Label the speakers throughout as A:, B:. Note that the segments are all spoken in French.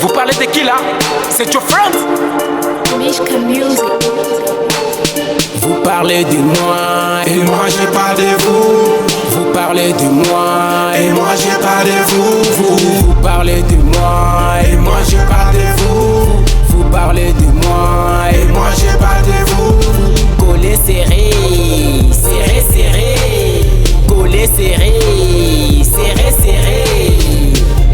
A: Vous parlez de qui là? C'est your friend?
B: Mishka Music.
C: Vous parlez de moi
D: et moi j'ai pas de vous.
C: Vous parlez de moi
D: et moi j'ai pas de vous.
C: Vous parlez de moi
D: et moi j'ai pas de vous.
C: Vous parlez de moi
D: et moi j'ai pas de vous.
C: Collé serré, serré serré. Collé serré, serré serré.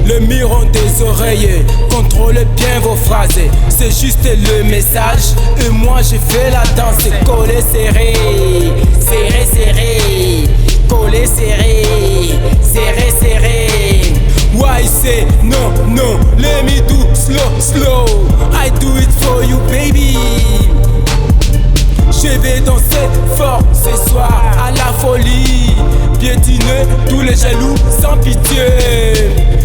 C: Le miron des oreilles contrôle bien vos phrases. C'est juste le message et moi je fais la danse. Collé serré, serré serré. Collé serré, serré serré. Why say no, no, let me do slow, slow. I do it for you baby. Je vais danser fort ce soir à la folie. Piétiner tous les jaloux sans pitié.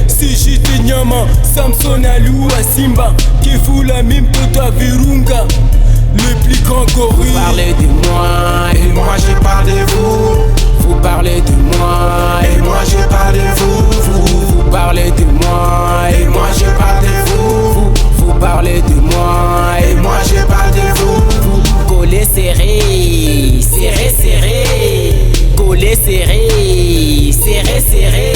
C: Si j'étais Nyama, Samson Alou à Simba, qui fout la mime de ta virunga. Le plus grand gorille. Vous parlez de moi
D: et moi j'ai pas de vous.
C: Vous parlez de moi
D: et moi j'ai pas de vous.
C: Vous parlez de moi
D: et moi j'ai pas de vous.
C: Vous parlez de moi
D: et moi j'ai pas de vous.
C: Collé serré, serré serré. Collé serré, serré serré.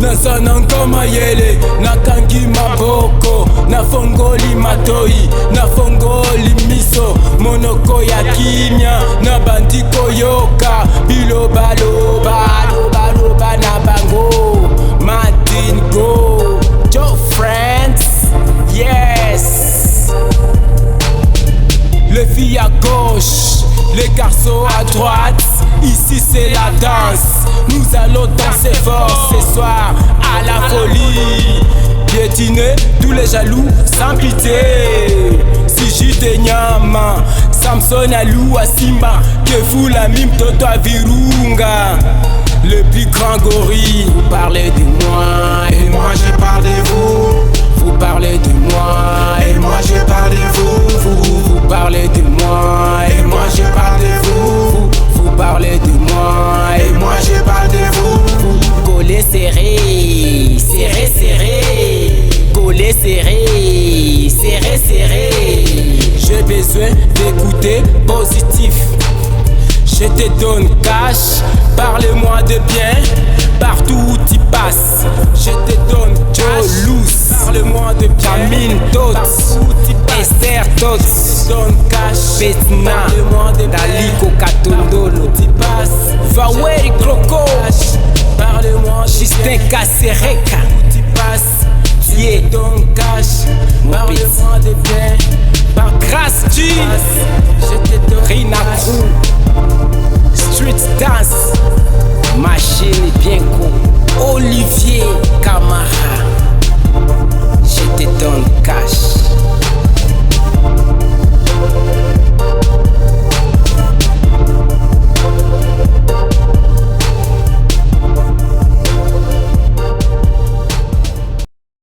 C: Nasananga mayele, nakangi maboko, nafongoli matoi, nafongoli miso, monoko ya kimya, na bandiko yoka, biloba loba, loba loba na bango, Martin go, Joe friends, yes. Les filles à gauche, les garçons à droite. Ici c'est la danse, nous allons danser fort ce soir à la folie. Piétiner tous les jaloux sans pitié. Si j'étais Nyama, Samson Alou à Simba, que fout la mime de toi virunga. Le plus grand gorille. Vous parlez de moi
D: et moi j'ai pas de vous.
C: Vous parlez de moi
D: et moi j'ai pas de vous.
C: Vous parlez de moi
D: et moi j'ai pas de vous.
C: Vous parlez de moi
D: et moi j'ai pas de vous.
C: Collé serré, serré serré. Collé serré, serré serré. J'ai besoin d'écouter positif. Je te donne cash, parle-moi de bien. Partout où tu passes, je te donne Joe loose. Parle-moi de bien. Camille Tots, Esther Tots, donne cash. Betna, Daliko Katondolo. Tu passes, Vaweri Kroko. Parle-moi, Justin Kassereka. Tu passes, tu es donne cash. Parle-moi de bien. Par grâce, tu